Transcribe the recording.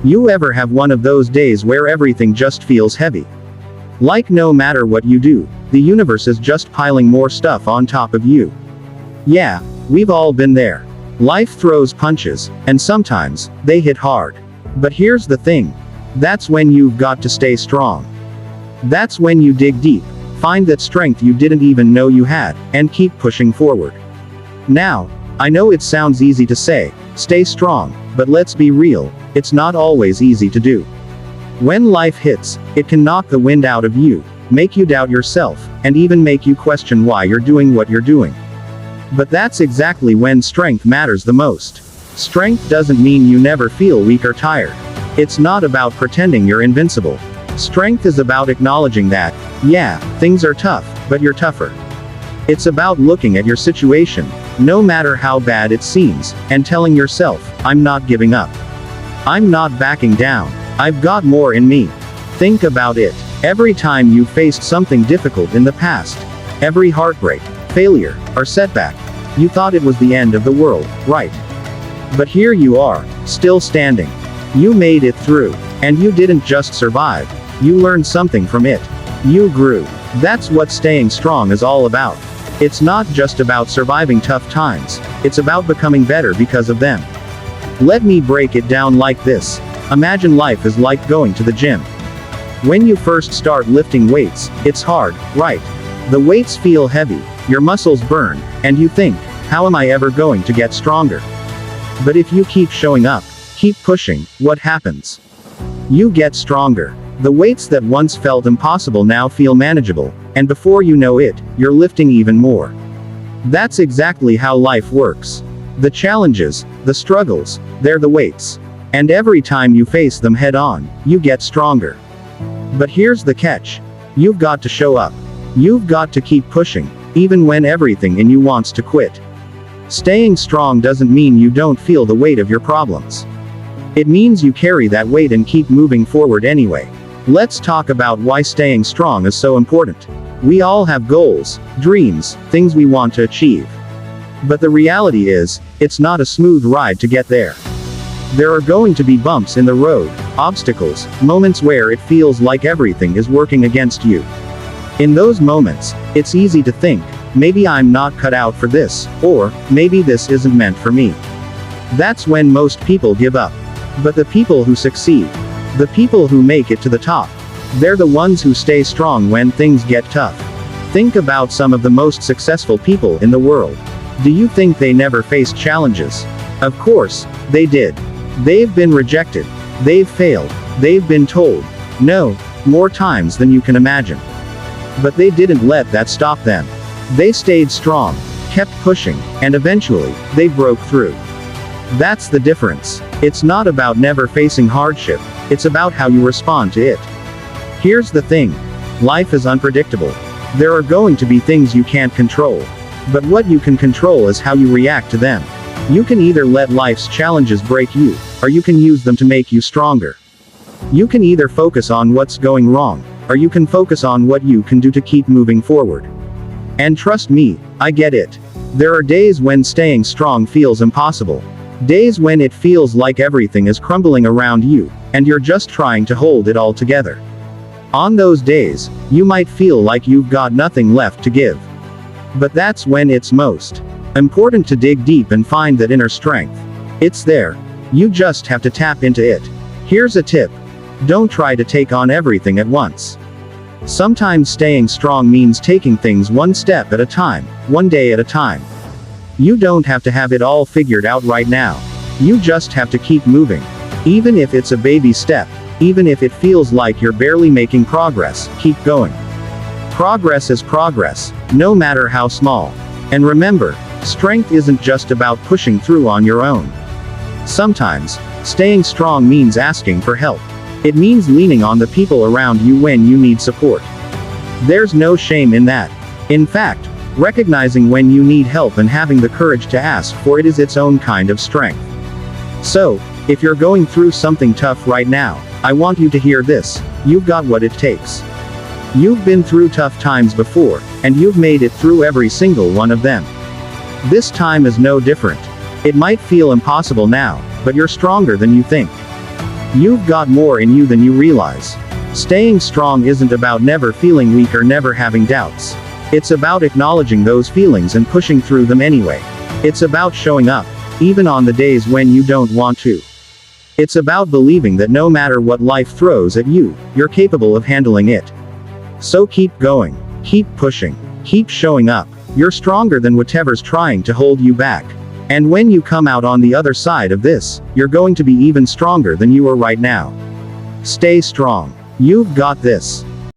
You ever have one of those days where everything just feels heavy? Like no matter what you do, the universe is just piling more stuff on top of you. Yeah, we've all been there. Life throws punches, and sometimes, they hit hard. But here's the thing. That's when you've got to stay strong. That's when you dig deep, find that strength you didn't even know you had, and keep pushing forward. Now, I know it sounds easy to say, stay strong, but let's be real, it's not always easy to do. When life hits, it can knock the wind out of you, make you doubt yourself, and even make you question why you're doing what you're doing. But that's exactly when strength matters the most. Strength doesn't mean you never feel weak or tired. It's not about pretending you're invincible. Strength is about acknowledging that, yeah, things are tough, but you're tougher. It's about looking at your situation, no matter how bad it seems, and telling yourself, I'm not giving up. I'm not backing down. I've got more in me. Think about it. Every time you faced something difficult in the past, every heartbreak, failure, or setback, you thought it was the end of the world, right? But here you are, still standing. You made it through. And you didn't just survive. You learned something from it. You grew. That's what staying strong is all about. It's not just about surviving tough times. It's about becoming better because of them. Let me break it down like this. Imagine life is like going to the gym. When you first start lifting weights, it's hard, right? The weights feel heavy, your muscles burn, and you think, how am I ever going to get stronger? But if you keep showing up, keep pushing, what happens? You get stronger. The weights that once felt impossible now feel manageable, and before you know it, you're lifting even more. That's exactly how life works. The challenges, the struggles, they're the weights. And every time you face them head on, you get stronger. But here's the catch. You've got to show up. You've got to keep pushing, even when everything in you wants to quit. Staying strong doesn't mean you don't feel the weight of your problems. It means you carry that weight and keep moving forward anyway. Let's talk about why staying strong is so important. We all have goals, dreams, things we want to achieve. But the reality is, it's not a smooth ride to get there. There are going to be bumps in the road, obstacles, moments where it feels like everything is working against you. In those moments, it's easy to think, maybe I'm not cut out for this, or, maybe this isn't meant for me. That's when most people give up. But the people who succeed, the people who make it to the top, they're the ones who stay strong when things get tough. Think about some of the most successful people in the world. Do you think they never faced challenges? Of course, they did. They've been rejected. They've failed. They've been told, no, more times than you can imagine. But they didn't let that stop them. They stayed strong, kept pushing, and eventually, they broke through. That's the difference. It's not about never facing hardship, it's about how you respond to it. Here's the thing. Life is unpredictable. There are going to be things you can't control. But what you can control is how you react to them. You can either let life's challenges break you, or you can use them to make you stronger. You can either focus on what's going wrong, or you can focus on what you can do to keep moving forward. And trust me, I get it. There are days when staying strong feels impossible. Days when it feels like everything is crumbling around you, and you're just trying to hold it all together. On those days, you might feel like you've got nothing left to give. But that's when it's most important to dig deep and find that inner strength. It's there. You just have to tap into it. Here's a tip. Don't try to take on everything at once. Sometimes staying strong means taking things one step at a time, one day at a time. You don't have to have it all figured out right now. You just have to keep moving. Even if it's a baby step, even if it feels like you're barely making progress, keep going. Progress is progress, no matter how small. And remember, strength isn't just about pushing through on your own. Sometimes, staying strong means asking for help. It means leaning on the people around you when you need support. There's no shame in that. In fact, recognizing when you need help and having the courage to ask for it is its own kind of strength. So, if you're going through something tough right now, I want you to hear this. You've got what it takes. You've been through tough times before, and you've made it through every single one of them. This time is no different. It might feel impossible now, but you're stronger than you think. You've got more in you than you realize. Staying strong isn't about never feeling weak or never having doubts. It's about acknowledging those feelings and pushing through them anyway. It's about showing up, even on the days when you don't want to. It's about believing that no matter what life throws at you, you're capable of handling it. So keep going. Keep pushing. Keep showing up. You're stronger than whatever's trying to hold you back. And when you come out on the other side of this, you're going to be even stronger than you are right now. Stay strong. You've got this.